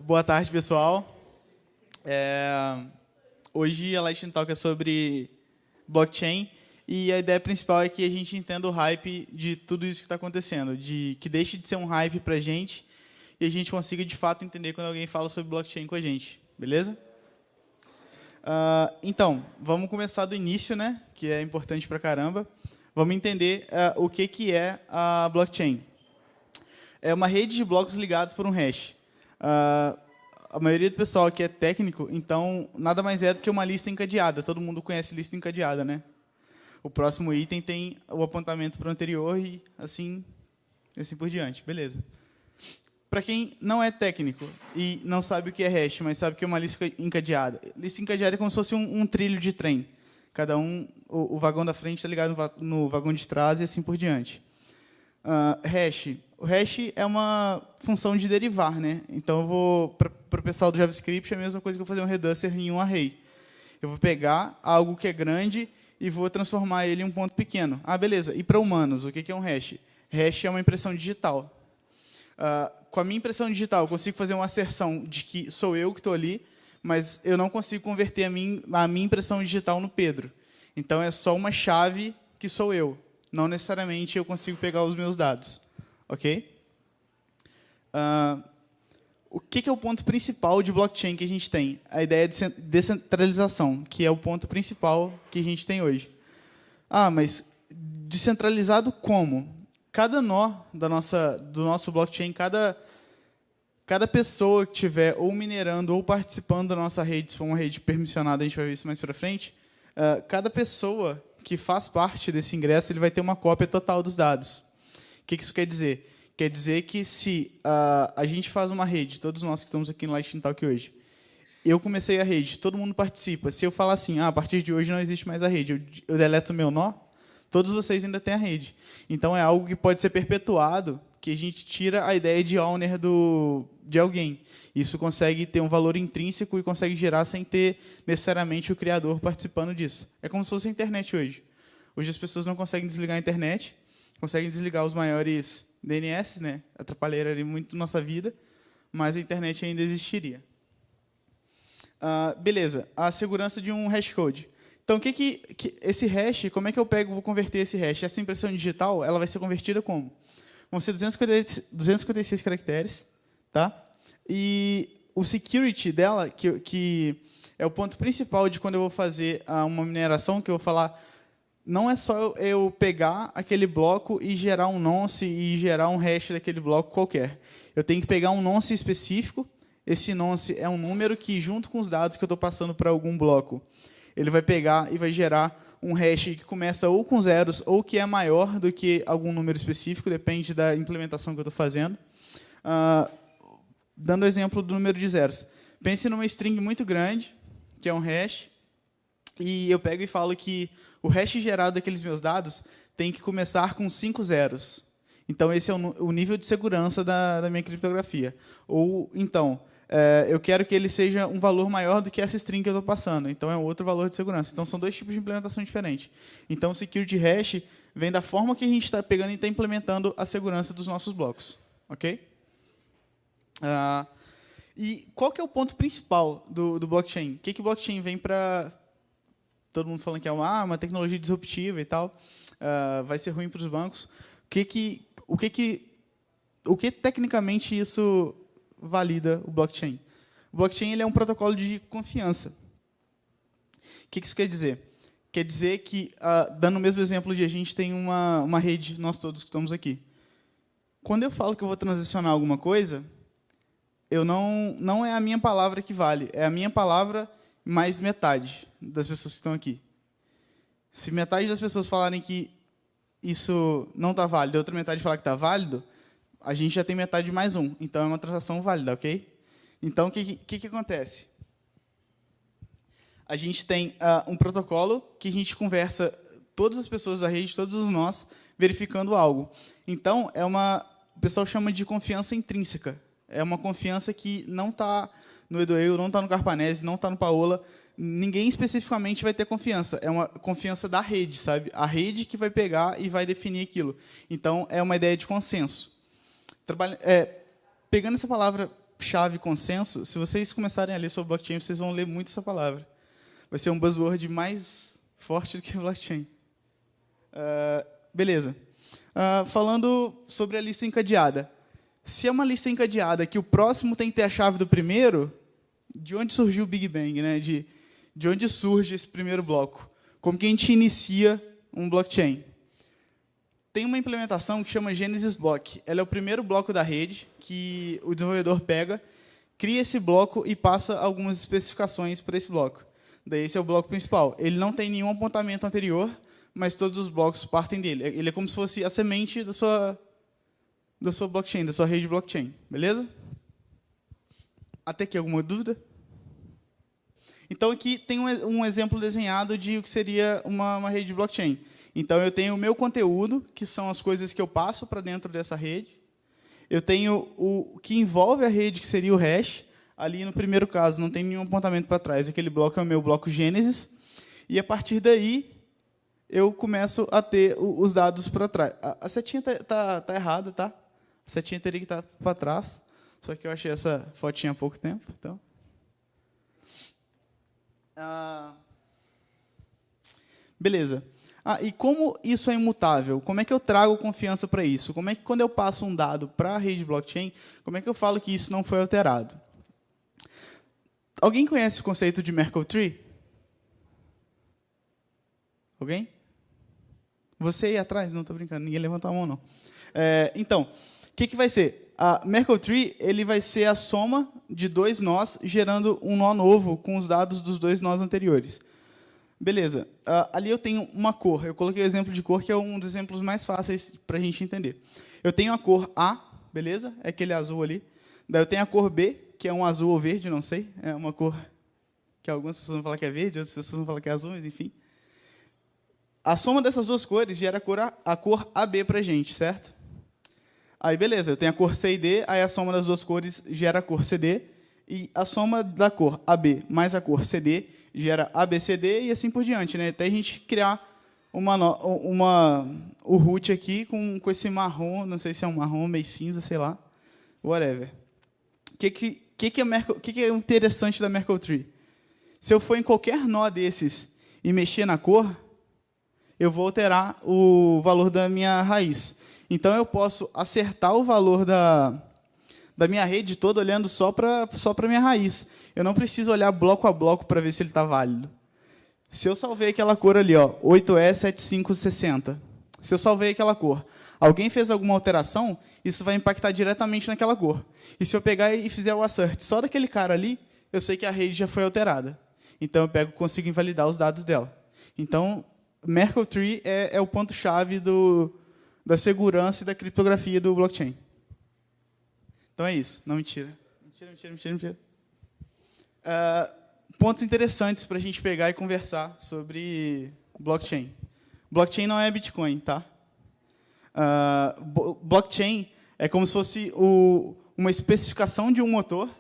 Boa tarde, pessoal. Hoje a Lightning Talk é sobre blockchain e a ideia principal é que a gente entenda o hype de tudo isso que está acontecendo, de que deixe de ser um hype para a gente e a gente consiga, de fato, entender quando alguém fala sobre blockchain com a gente. Beleza? Então, vamos começar do início, né? Que é importante para caramba. Vamos entender o que é a blockchain. É uma rede de blocos ligados por um hash. A maioria do pessoal aqui é técnico, então nada mais é do que uma lista encadeada. Todo mundo conhece lista encadeada, né? O próximo item tem o apontamento para o anterior e assim por diante. Beleza. Para quem não é técnico e não sabe o que é hash, mas sabe o que é uma lista encadeada. Lista encadeada é como se fosse um trilho de trem. Cada o vagão da frente está ligado no vagão de trás e assim por diante. Hash. O hash é uma função de derivar, né? Então, para o pessoal do JavaScript, é a mesma coisa que eu fazer um reducer em um array. Eu vou pegar algo que é grande e vou transformar ele em um ponto pequeno. Beleza. E para humanos, o que é um hash? Hash é uma impressão digital. Com a minha impressão digital, eu consigo fazer uma asserção de que sou eu que estou ali, mas eu não consigo converter a minha impressão digital no Pedro. Então, é só uma chave que sou eu. Não necessariamente eu consigo pegar os meus dados. Ok? O que é o ponto principal de blockchain que a gente tem? A ideia de descentralização, que é o ponto principal que a gente tem hoje. Mas descentralizado como? Cada nó do nosso blockchain, cada pessoa que estiver ou minerando ou participando da nossa rede, se for uma rede permissionada, a gente vai ver isso mais para frente, cada pessoa que faz parte desse ingresso, ele vai ter uma cópia total dos dados. O que isso quer dizer? Quer dizer que se a gente faz uma rede, todos nós que estamos aqui no Lightning Talk hoje, eu comecei a rede, todo mundo participa. Se eu falar assim, a partir de hoje não existe mais a rede, eu deleto o meu nó, todos vocês ainda têm a rede. Então, é algo que pode ser perpetuado, que a gente tira a ideia de owner de alguém. Isso consegue ter um valor intrínseco e consegue gerar sem ter necessariamente o criador participando disso. É como se fosse a internet hoje. Hoje as pessoas não conseguem desligar a internet, conseguem desligar os maiores DNS, né? Atrapalharia muito nossa vida, mas a internet ainda existiria. Beleza, a segurança de um hashcode. Então, esse hash, como é que eu vou converter esse hash? Essa impressão digital, ela vai ser convertida como? Vão ser 256 caracteres, tá? E o security dela, que é o ponto principal de quando eu vou fazer uma mineração, que eu vou falar, não é só eu pegar aquele bloco e gerar um nonce e gerar um hash daquele bloco qualquer. Eu tenho que pegar um nonce específico. Esse nonce é um número que, junto com os dados que eu estou passando para algum bloco, ele vai pegar e vai gerar um hash que começa ou com zeros ou que é maior do que algum número específico, depende da implementação que eu estou fazendo. Dando o exemplo do número de zeros. Pense numa string muito grande, que é um hash, e eu pego e falo que o hash gerado daqueles meus dados tem que começar com 5 zeros. Então, esse é o nível de segurança da minha criptografia. Ou, então, eu quero que ele seja um valor maior do que essa string que eu estou passando. Então, é um outro valor de segurança. Então, são dois tipos de implementação diferentes. Então, o security hash vem da forma que a gente está pegando e está implementando a segurança dos nossos blocos. Ok? E qual que é o ponto principal do blockchain? O que o blockchain vem para... Todo mundo falando que é uma tecnologia disruptiva e tal, vai ser ruim para os bancos. O que tecnicamente isso valida o blockchain? O blockchain ele é um protocolo de confiança. O que isso quer dizer? Quer dizer que, dando o mesmo exemplo de a gente tem uma rede, nós todos que estamos aqui. Quando eu falo que eu vou transacionar alguma coisa, não é a minha palavra que vale, é a minha palavra mais metade das pessoas que estão aqui. Se metade das pessoas falarem que isso não está válido, a outra metade falar que está válido, a gente já tem metade mais um. Então, é uma transação válida, ok? Então, o que acontece? A gente tem um protocolo que a gente conversa todas as pessoas da rede, todos os nós, verificando algo. Então, o pessoal chama de confiança intrínseca. É uma confiança que não está no Edueu, não está no Carpanese, não está no Paola. Ninguém especificamente vai ter confiança. É uma confiança da rede, sabe? A rede que vai pegar e vai definir aquilo. Então, é uma ideia de consenso. Pegando essa palavra palavra-chave consenso, se vocês começarem a ler sobre blockchain, vocês vão ler muito essa palavra. Vai ser um buzzword mais forte do que blockchain. Beleza. Falando sobre a lista encadeada. Se é uma lista encadeada que o próximo tem que ter a chave do primeiro, de onde surgiu o Big Bang, né? De onde surge esse primeiro bloco? Como que a gente inicia um blockchain? Tem uma implementação que chama Genesis Block. Ela é o primeiro bloco da rede que o desenvolvedor pega, cria esse bloco e passa algumas especificações para esse bloco. Daí esse é o bloco principal. Ele não tem nenhum apontamento anterior, mas todos os blocos partem dele. Ele é como se fosse a semente da sua blockchain, da sua rede blockchain. Beleza? Até aqui alguma dúvida? Então, aqui tem um exemplo desenhado de o que seria uma rede blockchain. Então, eu tenho o meu conteúdo, que são as coisas que eu passo para dentro dessa rede. Eu tenho o que envolve a rede, que seria o hash. Ali, no primeiro caso, não tem nenhum apontamento para trás. Aquele bloco é o meu bloco Gênesis. E, a partir daí, eu começo a ter os dados para trás. A setinha tá errada, tá? A setinha teria que estar para trás. Só que eu achei essa fotinha há pouco tempo. Então. Beleza. E como isso é imutável? Como é que eu trago confiança para isso? Como é que, quando eu passo um dado para a rede blockchain, como é que eu falo que isso não foi alterado? Alguém conhece o conceito de Merkle Tree? Alguém? Você aí atrás? Não estou brincando, ninguém levantou a mão, não. Então, o que vai ser? A Merkle Tree ele vai ser a soma de dois nós, gerando um nó novo com os dados dos dois nós anteriores. Beleza. Ali eu tenho uma cor. Eu coloquei o exemplo de cor, que é um dos exemplos mais fáceis para a gente entender. Eu tenho a cor A, beleza? É aquele azul ali. Daí eu tenho a cor B, que é um azul ou verde, não sei. É uma cor que algumas pessoas vão falar que é verde, outras pessoas vão falar que é azul, mas enfim. A soma dessas duas cores gera a cor AB para a gente, certo? Aí, beleza, eu tenho a cor C e D, aí a soma das duas cores gera a cor CD, e a soma da cor AB mais a cor CD gera ABCD e assim por diante, né? Até a gente criar o root aqui com esse marrom, não sei se é um marrom, meio cinza, sei lá, whatever. O que é interessante da Merkle Tree? Se eu for em qualquer nó desses e mexer na cor, eu vou alterar o valor da minha raiz. Então, eu posso acertar o valor da minha rede toda olhando só para a minha raiz. Eu não preciso olhar bloco a bloco para ver se ele está válido. Se eu salvei aquela cor ali, 8E7560, se eu salvei aquela cor, alguém fez alguma alteração, isso vai impactar diretamente naquela cor. E se eu pegar e fizer o assert só daquele cara ali, eu sei que a rede já foi alterada. Então, eu consigo invalidar os dados dela. Então, Merkle Tree é o ponto-chave da segurança e da criptografia do blockchain. Então é isso. Não, mentira. Mentira. Pontos interessantes para a gente pegar e conversar sobre blockchain. Blockchain não é Bitcoin, tá? Blockchain é como se fosse uma especificação de um motor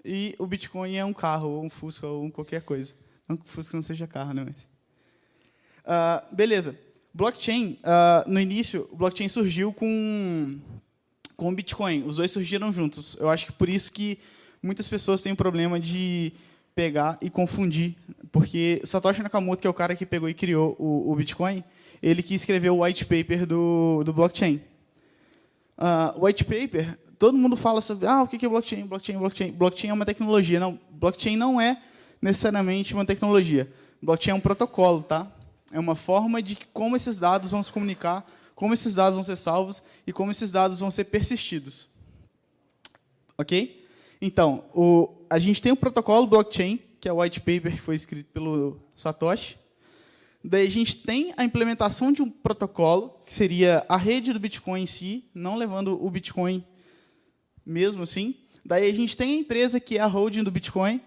e o Bitcoin é um carro, ou um Fusca, ou qualquer coisa. Não que o Fusca não seja carro, né? Mas... beleza. Blockchain, no início, o blockchain surgiu com o Bitcoin. Os dois surgiram juntos. Eu acho que por isso que muitas pessoas têm um problema de pegar e confundir. Porque Satoshi Nakamoto, que é o cara que pegou e criou o Bitcoin, ele que escreveu o white paper do blockchain. O white paper, todo mundo fala sobre o que é blockchain, blockchain. Blockchain é uma tecnologia. Não, blockchain não é necessariamente uma tecnologia. Blockchain é um protocolo, tá? É uma forma de como esses dados vão se comunicar, como esses dados vão ser salvos e como esses dados vão ser persistidos. Ok? Então, a gente tem o protocolo blockchain, que é o white paper que foi escrito pelo Satoshi. Daí a gente tem a implementação de um protocolo, que seria a rede do Bitcoin em si, não levando o Bitcoin mesmo assim. Daí a gente tem a empresa que é a holding do Bitcoin,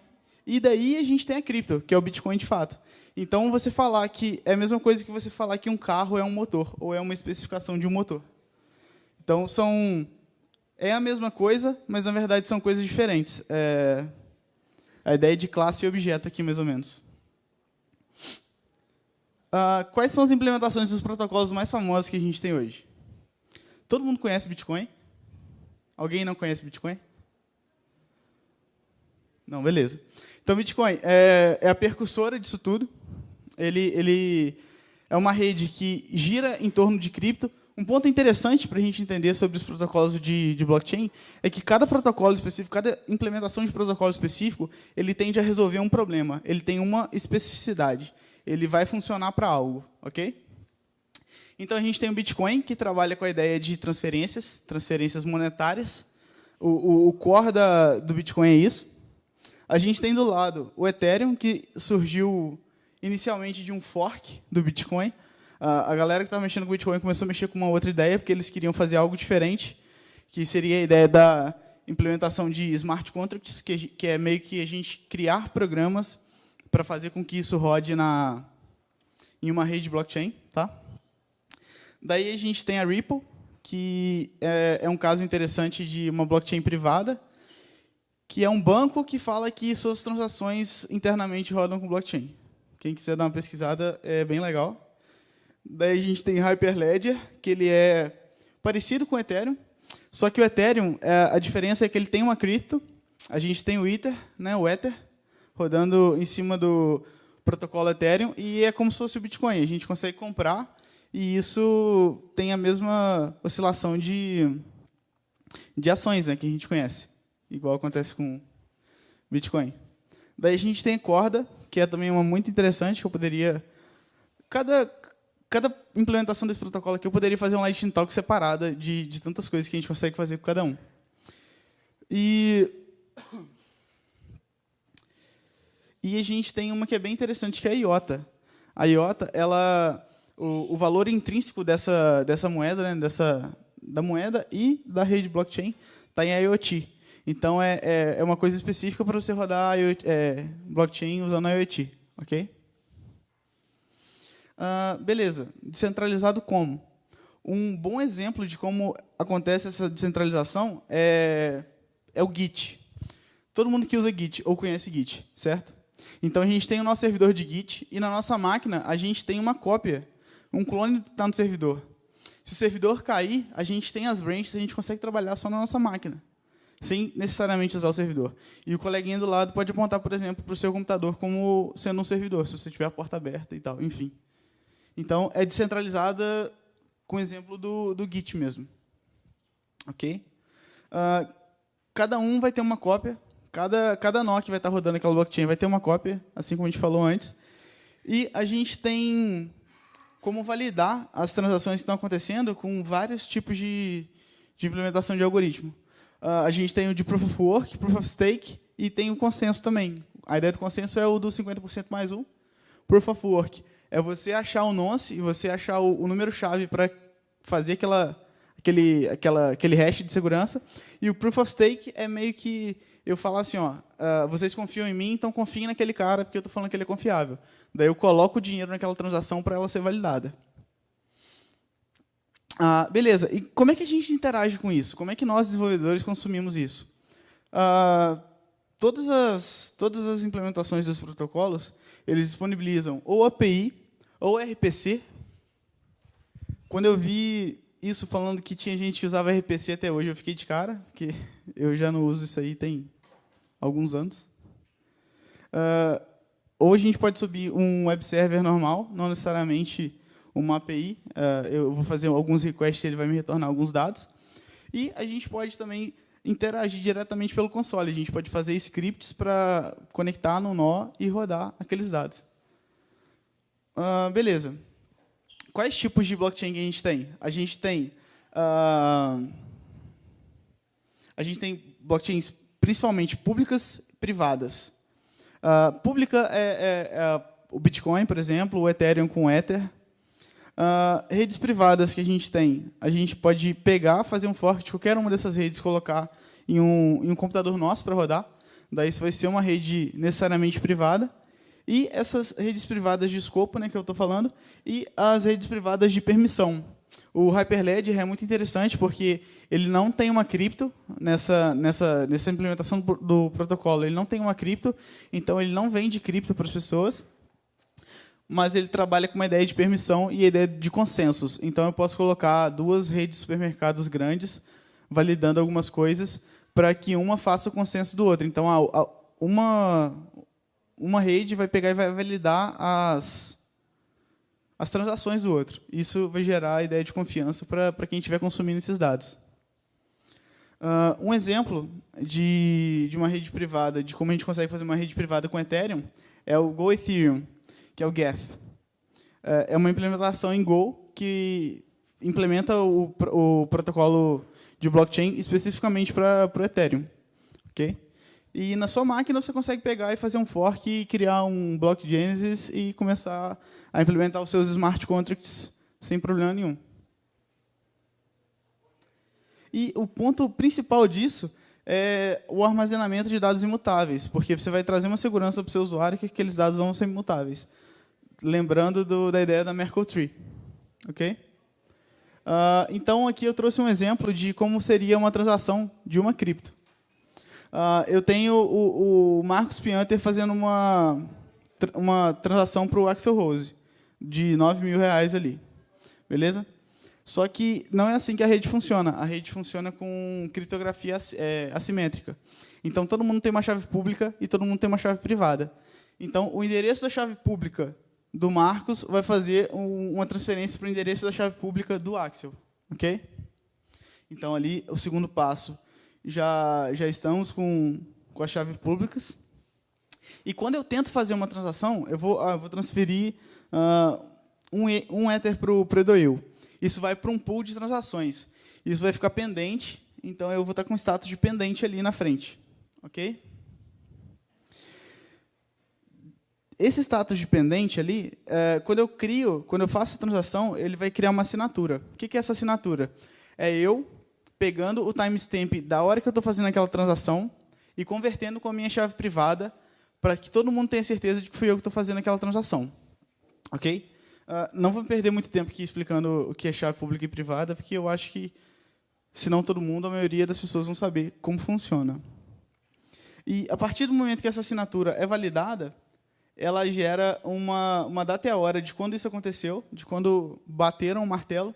e daí a gente tem a cripto, que é o Bitcoin de fato. Então, você falar que é a mesma coisa que você falar que um carro é um motor, ou é uma especificação de um motor. Então, é a mesma coisa, mas, na verdade, são coisas diferentes. A ideia de classe e objeto aqui, mais ou menos. Quais são as implementações dos protocolos mais famosos que a gente tem hoje? Todo mundo conhece Bitcoin? Alguém não conhece Bitcoin? Não, beleza. Então, Bitcoin é a percussora disso tudo. Ele é uma rede que gira em torno de cripto. Um ponto interessante para a gente entender sobre os protocolos de blockchain é que cada protocolo específico, cada implementação de protocolo específico, ele tende a resolver um problema. Ele tem uma especificidade. Ele vai funcionar para algo, ok? Então, a gente tem o Bitcoin, que trabalha com a ideia de transferências monetárias. O core do Bitcoin é isso. A gente tem do lado o Ethereum, que surgiu inicialmente de um fork do Bitcoin. A galera que estava mexendo com o Bitcoin começou a mexer com uma outra ideia, porque eles queriam fazer algo diferente, que seria a ideia da implementação de smart contracts, que é meio que a gente criar programas para fazer com que isso rode em uma rede blockchain. Tá? Daí a gente tem a Ripple, que é um caso interessante de uma blockchain privada, que é um banco que fala que suas transações internamente rodam com blockchain. Quem quiser dar uma pesquisada, é bem legal. Daí a gente tem Hyperledger, que ele é parecido com o Ethereum, só que o Ethereum, a diferença é que ele tem uma cripto, a gente tem o Ether, né, o Ether, rodando em cima do protocolo Ethereum, e é como se fosse o Bitcoin. A gente consegue comprar, e isso tem a mesma oscilação de ações, né, que a gente conhece, igual acontece com Bitcoin. Daí a gente tem a Corda, que é também uma muito interessante, que eu poderia... Cada implementação desse protocolo aqui, eu poderia fazer um Lightning Talk separada de tantas coisas que a gente consegue fazer com cada um. E a gente tem uma que é bem interessante, que é a IOTA. A IOTA, o valor intrínseco dessa moeda, né, da moeda e da rede blockchain, está em IoT. Então, é uma coisa específica para você rodar blockchain usando IoT. Ok? Beleza. Descentralizado como? Um bom exemplo de como acontece essa descentralização é o Git. Todo mundo que usa Git ou conhece Git, certo? Então, a gente tem o nosso servidor de Git e, na nossa máquina, a gente tem uma cópia, um clone que está no servidor. Se o servidor cair, a gente tem as branches, a gente consegue trabalhar só na nossa máquina, sem necessariamente usar o servidor. E o coleguinha do lado pode apontar, por exemplo, para o seu computador como sendo um servidor, se você tiver a porta aberta e tal, enfim. Então, é descentralizada com o exemplo do Git mesmo. Ok? Cada um vai ter uma cópia. Cada nó que vai estar rodando aquela blockchain vai ter uma cópia, assim como a gente falou antes. E a gente tem como validar as transações que estão acontecendo com vários tipos de implementação de algoritmo. A gente tem o de Proof of Work, Proof of Stake, e tem o consenso também. A ideia do consenso é o do 50% mais 1. Proof of Work é você achar o nonce e você achar o número-chave para fazer aquele hash de segurança. E o Proof of Stake é meio que eu falar assim, vocês confiam em mim, então confiem naquele cara, porque eu estou falando que ele é confiável. Daí eu coloco o dinheiro naquela transação para ela ser validada. Beleza. E como é que a gente interage com isso? Como é que nós, desenvolvedores, consumimos isso? Todas as implementações dos protocolos, eles disponibilizam ou API ou RPC. Quando eu vi isso falando que tinha gente que usava RPC até hoje, eu fiquei de cara, porque eu já não uso isso aí tem alguns anos. Ou a gente pode subir um web server normal, não necessariamente uma API. Eu vou fazer alguns requests e ele vai me retornar alguns dados. E a gente pode também interagir diretamente pelo console. A gente pode fazer scripts para conectar no nó e rodar aqueles dados. Beleza. Quais tipos de blockchain que a gente tem? A gente tem blockchains principalmente públicas e privadas. Pública é o Bitcoin, por exemplo, o Ethereum com o Ether. Redes privadas que a gente pode pegar, fazer um fork de qualquer uma dessas redes, colocar em um computador nosso para rodar. Daí isso vai ser uma rede necessariamente privada. E essas redes privadas de escopo, né, que eu estou falando, e as redes privadas de permissão. O Hyperledger é muito interessante porque ele não tem uma cripto nessa implementação do protocolo. Ele não tem uma cripto, então ele não vende cripto para as pessoas, mas ele trabalha com uma ideia de permissão e a ideia de consensos. Então, eu posso colocar duas redes de supermercados grandes, validando algumas coisas, para que uma faça o consenso do outro. Então, uma rede vai pegar e vai validar as transações do outro. Isso vai gerar a ideia de confiança para quem estiver consumindo esses dados. Um exemplo de uma rede privada, de como a gente consegue fazer uma rede privada com Ethereum, é o Go Ethereum, que é o Geth. É uma implementação em Go que implementa o protocolo de blockchain especificamente para o Ethereum. Okay? E na sua máquina você consegue pegar e fazer um fork e criar um block Genesis e começar a implementar os seus smart contracts sem problema nenhum. E o ponto principal disso é o armazenamento de dados imutáveis, porque você vai trazer uma segurança para o seu usuário que aqueles dados vão ser imutáveis. Lembrando da ideia da Merkle Tree. Okay? Então, aqui eu trouxe um exemplo de como seria uma transação de uma cripto. Eu tenho o Marcos Pianter fazendo uma transação para o Axel Rose, de R$9.000 ali. Beleza? Só que não é assim que a rede funciona. A rede funciona com criptografia assimétrica. Então, todo mundo tem uma chave pública e todo mundo tem uma chave privada. Então, o endereço da chave pública do Marcos vai fazer uma transferência para o endereço da chave pública do Axel. Okay? Então, ali, o segundo passo, já estamos com as chaves públicas. E quando eu tento fazer uma transação, eu vou transferir um Ether para o Edoil. Isso vai para um pool de transações. Isso vai ficar pendente, então eu vou estar com status de pendente ali na frente. Ok? Esse status de pendente ali, quando eu faço a transação, ele vai criar uma assinatura. O que é essa assinatura? É eu pegando o timestamp da hora que eu estou fazendo aquela transação e convertendo com a minha chave privada para que todo mundo tenha certeza de que fui eu que estou fazendo aquela transação. Ok? Não vou perder muito tempo aqui explicando o que é chave pública e privada, porque eu acho que, se não todo mundo, a maioria das pessoas vão saber como funciona. E, a partir do momento que essa assinatura é validada, ela gera uma data e a hora de quando isso aconteceu, de quando bateram o martelo.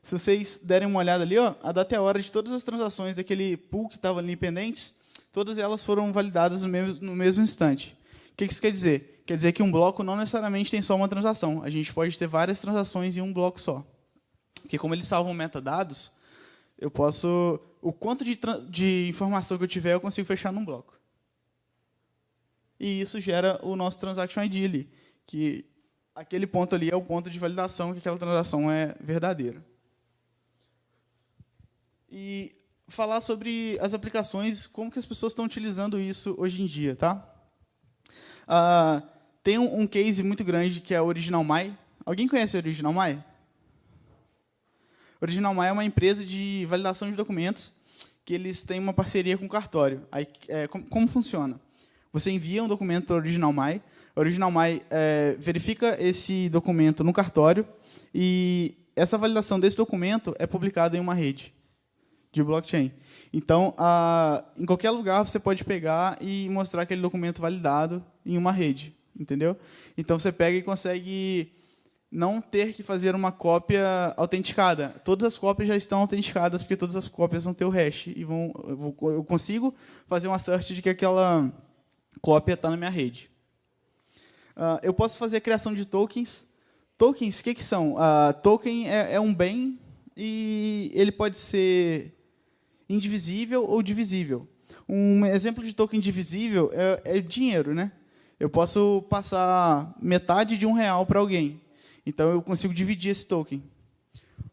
Se vocês derem uma olhada ali, a data e a hora de todas as transações daquele pool que estava ali pendentes, todas elas foram validadas no mesmo instante. O que isso quer dizer? Quer dizer que um bloco não necessariamente tem só uma transação. A gente pode ter várias transações em um bloco só. Porque, como eles salvam metadados, eu posso... O quanto de informação que eu tiver, eu consigo fechar num bloco. E isso gera o nosso Transaction ID ali, que aquele ponto ali é o ponto de validação que aquela transação é verdadeira. E falar sobre as aplicações, como que as pessoas estão utilizando isso hoje em dia. Tá? Tem um case muito grande que é a OriginalMy. Alguém conhece a OriginalMy? OriginalMy é uma empresa de validação de documentos que eles têm uma parceria com o cartório. Aí, como funciona? Você envia um documento para a OriginalMy, a OriginalMy verifica esse documento no cartório e essa validação desse documento é publicada em uma rede de blockchain. Então, em qualquer lugar, você pode pegar e mostrar aquele documento validado em uma rede. Entendeu? Então, você pega e consegue não ter que fazer uma cópia autenticada. Todas as cópias já estão autenticadas, porque todas as cópias vão ter o hash. E eu consigo fazer um assert de que aquela cópia está na minha rede. Eu posso fazer a criação de tokens. Tokens, o que são? Token é um bem e ele pode ser indivisível ou divisível. Um exemplo de token divisível é dinheiro, né? Eu posso passar metade de R$1 para alguém. Então, eu consigo dividir esse token.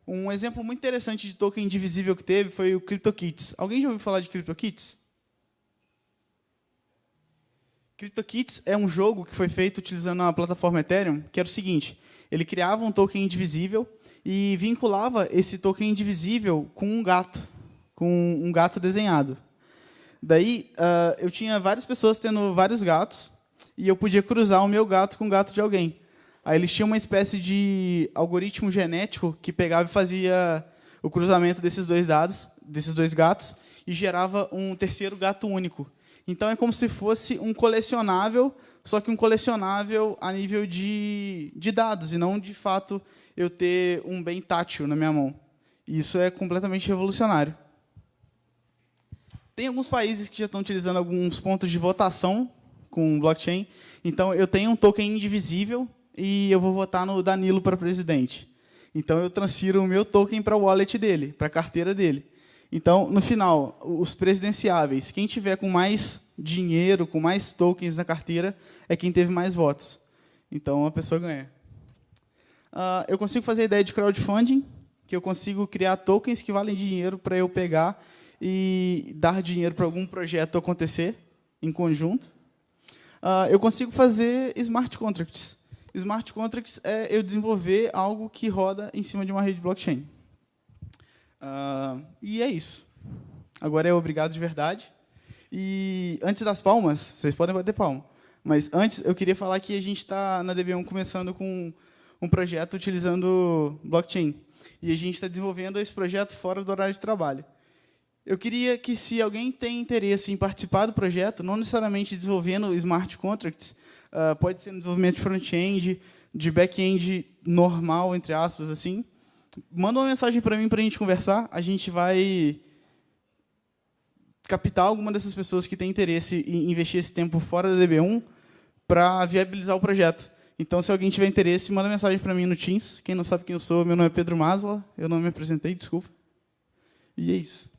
Um exemplo muito interessante de token divisível que teve foi o CryptoKitties. Alguém já ouviu falar de CryptoKitties? CryptoKitties é um jogo que foi feito utilizando a plataforma Ethereum, que era o seguinte: ele criava um token indivisível e vinculava esse token indivisível com um gato desenhado. Daí, eu tinha várias pessoas tendo vários gatos, e eu podia cruzar o meu gato com o gato de alguém. Aí eles tinham uma espécie de algoritmo genético que pegava e fazia o cruzamento desses dois gatos, e gerava um terceiro gato único. Então, é como se fosse um colecionável, só que um colecionável a nível de dados, e não, de fato, eu ter um bem tátil na minha mão. E isso é completamente revolucionário. Tem alguns países que já estão utilizando alguns pontos de votação com blockchain. Então, eu tenho um token indivisível e eu vou votar no Danilo para presidente. Então, eu transfiro o meu token para o wallet dele, para a carteira dele. Então, no final, os presidenciáveis, quem tiver com mais dinheiro, com mais tokens na carteira, é quem teve mais votos. Então, a pessoa ganha. Eu consigo fazer a ideia de crowdfunding, que eu consigo criar tokens que valem dinheiro para eu pegar e dar dinheiro para algum projeto acontecer em conjunto. Eu consigo fazer smart contracts. Smart contracts é eu desenvolver algo que roda em cima de uma rede blockchain. E é isso. Agora é obrigado de verdade. E antes das palmas, vocês podem bater palma, mas antes eu queria falar que a gente está na DB1 começando com um projeto utilizando blockchain. E a gente está desenvolvendo esse projeto fora do horário de trabalho. Eu queria que, se alguém tem interesse em participar do projeto, não necessariamente desenvolvendo smart contracts, pode ser no desenvolvimento de front-end, de back-end normal, entre aspas, assim, manda uma mensagem para mim para a gente conversar. A gente vai captar alguma dessas pessoas que têm interesse em investir esse tempo fora da DB1 para viabilizar o projeto. Então, se alguém tiver interesse, manda mensagem para mim no Teams. Quem não sabe quem eu sou, meu nome é Pedro Masla. Eu não me apresentei, desculpa. E é isso.